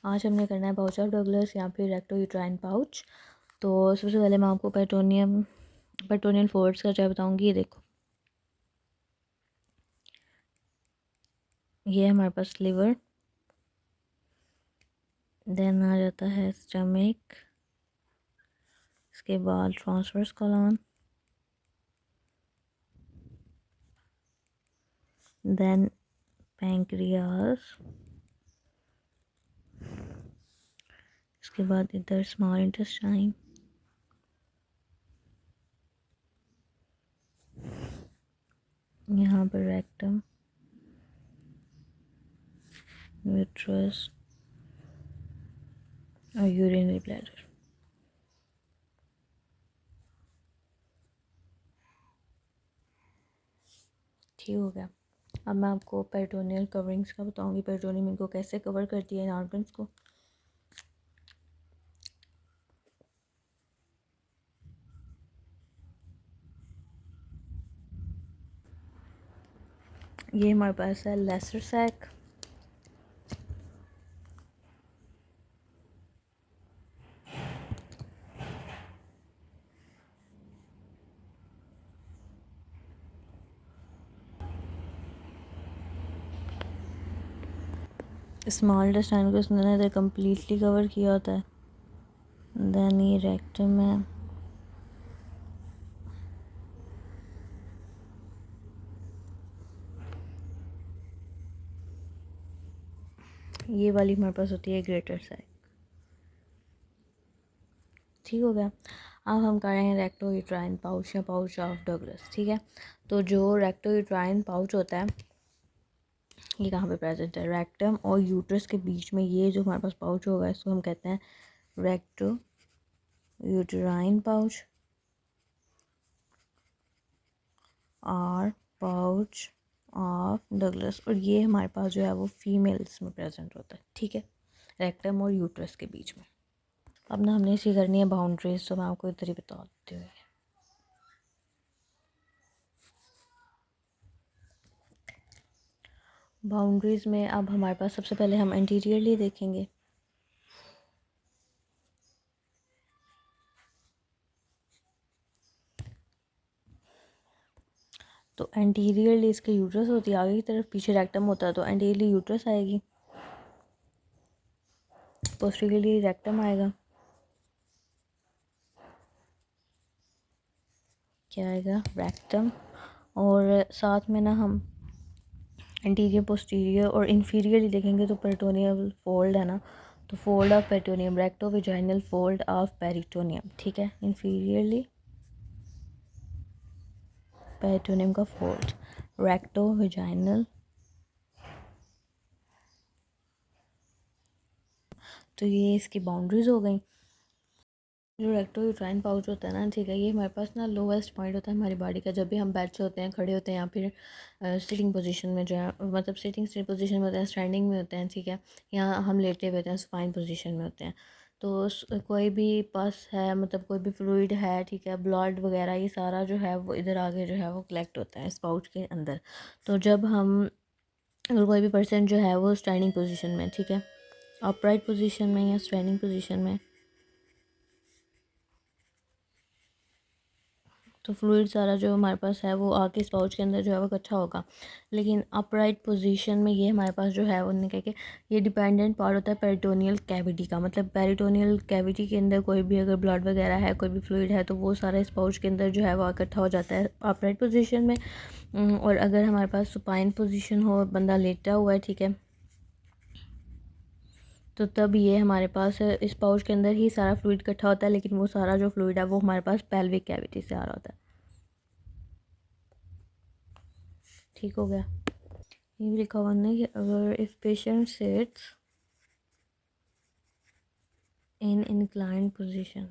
आज हमने करना है पाउच ऑफ डगलस या फिर रेक्टो यूट्राइन पाउच। तो सबसे पहले मैं आपको पेट्रोनियल फोर्ड्स का चाय बताऊंगी। ये देखो, ये है हमारे पास लिवर, देन आ जाता है स्टमक, इसके बाद ट्रांसवर्स कॉलम, देन पैंक्रियास, इसके बाद इधर स्मॉल इंटेस्टाइन, यहाँ पर रेक्टम, यूट्रस और यूरिनरी ब्लैडर। ठीक हो गया। अब मैं आपको पेरिटोनियल कवरिंग्स का बताऊंगी, पेरिटोनियम इनको कैसे कवर करती है इन ऑर्गन्स को। ये हमारे पास है लेसर सैक, स्मॉल इंटेस्टाइन को इसने इधर कम्प्लीटली कवर किया होता है। देन ये रेक्टम है, ये वाली हमारे पास होती है ग्रेटर सैक। ठीक हो गया। अब हम कर रहे हैं रेक्टो यूट्राइन पाउच या पाउच ऑफ डगलस। ठीक है, तो जो रेक्टो यूट्राइन पाउच होता है ये कहाँ पे प्रेजेंट है? रेक्टम और यूट्रस के बीच में ये जो हमारे पास पाउच होगा इसको हम कहते हैं रेक्टो यूट्राइन पाउच और पाउच ऑफ डगलस। और ये हमारे पास जो है वो फीमेल्स में प्रेजेंट होता है। ठीक है, रेक्टम और यूट्रस के बीच में। अब ना हमने इसी करनी है बाउंड्रीज, तो मैं आपको इधर ही बता देती हूँ। बाउंड्रीज़ में अब हमारे पास सबसे पहले हम इंटीरियरली देखेंगे। तो एंटीरियरली इसके यूट्रस होती है आगे की तरफ, पीछे रेक्टम होता है, तो एंटीरियरली यूट्रस आएगी, पोस्टीरियरली रेक्टम आएगा, क्या आएगा? रेक्टम। और साथ में ना हम इंटीरियर, पोस्टीरियर और इंफीरियरली देखेंगे तो पेरिटोनियल फोल्ड है ना, तो fold of peritoneum, recto vaginal fold of peritoneum. ठीक है, इंफीरियरली पेरिटोनियम का फोल्ड, रेक्टो विजाइनल। तो ये इसकी बाउंड्रीज हो गई। जो रेक्टो यूट्राइन पाउच होता है ना, ठीक है, ये हमारे पास ना लोवेस्ट पॉइंट होता है हमारी बॉडी का। जब भी हम बैठे होते हैं, खड़े होते हैं, या फिर सिटिंग पोजीशन में जो है, मतलब सिटिंग पोजीशन में होते हैं, स्टैंडिंग में होते हैं, ठीक है, या हम लेटे हुए होते हैं, स्पाइन पोजीशन में होते हैं। तो कोई भी पस है, मतलब कोई भी फ्लूइड है, ठीक है, ब्लड वगैरह, ये सारा जो है वो इधर आगे जो है वो कलेक्ट होता है इस पाउच के अंदर। तो जब हम, अगर कोई भी पर्सन जो है वो स्टैंडिंग पोजीशन में, ठीक है, अपराइट पोजीशन में या स्टैंडिंग पोजीशन में, तो फ्लूइड सारा जो हमारे पास है वो आके इस पाउच के अंदर जो है वो इकट्ठा होगा। लेकिन अपराइट पोजीशन में ये हमारे पास जो है उन्होंने कहा कि ये डिपेंडेंट पार्ट होता है पेरिटोनियल कैविटी का। मतलब पेरिटोनियल कैविटी के अंदर कोई भी अगर ब्लड वगैरह है, कोई भी फ्लूइड है, तो वो सारा इस पाउच के अंदर जो है वो इकट्ठा हो जाता है अपराइट पोजीशन में। और अगर हमारे पास सुपाइन पोजीशन हो, बंदा लेटा हुआ है, ठीक है, तो तब ये हमारे पास इस पाउच के अंदर ही सारा फ्लूइड इकट्ठा होता है। लेकिन वो सारा जो फ्लूइड है वो हमारे पास पेल्विक कैविटी से आ रहा होता है। ठीक हो गया। ये भी लिखा हुआ नहीं कि अगर if patient sits in inclined position,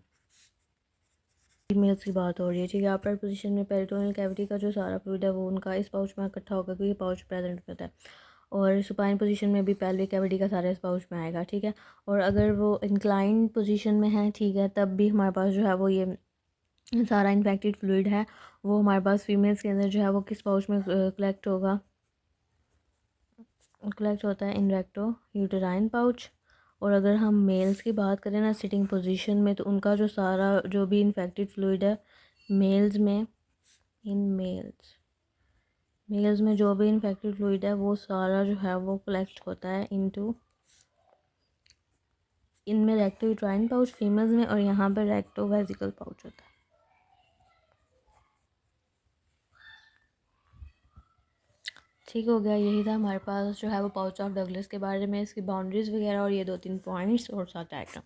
females की बात हो रही है, ठीक है, अपर पोजीशन में पेरिटोनियल कैविटी का जो सारा फ्लूइड है वो उनका इस पाउच में इकट्ठा होगा, क्योंकि पाउच प्रेजेंट होता है। और सुपाइन पोजीशन में भी पेल्विक कैविटी का सारा इस पाउच में आएगा। ठीक है, और अगर वो इंक्लाइंड पोजीशन में है, ठीक है, तब भी हमारे पास जो है वो ये सारा इन्फेक्टेड फ्लूइड है वो हमारे पास फीमेल्स के अंदर जो है वो किस पाउच में कलेक्ट होगा, कलेक्ट होता है इन रेक्टो यूटेराइन पाउच। और अगर हम मेल्स की बात करें ना सिटिंग पोजीशन में, तो उनका जो सारा जो भी इन्फेक्टेड फ्लूइड है मेल्स में, मेल्स में जो भी इन्फेक्टेड फ्लूइड है वो सारा जो है वो कलेक्ट होता है इनटू, इनमें रेक्टो यूट्राइन पाउच फीमेल्स में, और यहाँ पर रेक्टो वेजिकल पाउच होता है। ठीक हो गया, यही था हमारे पास जो है वो पाउच ऑफ डगलस के बारे में, इसकी बाउंड्रीज वगैरह और ये 2-3 पॉइंट्स और 7 आइटम।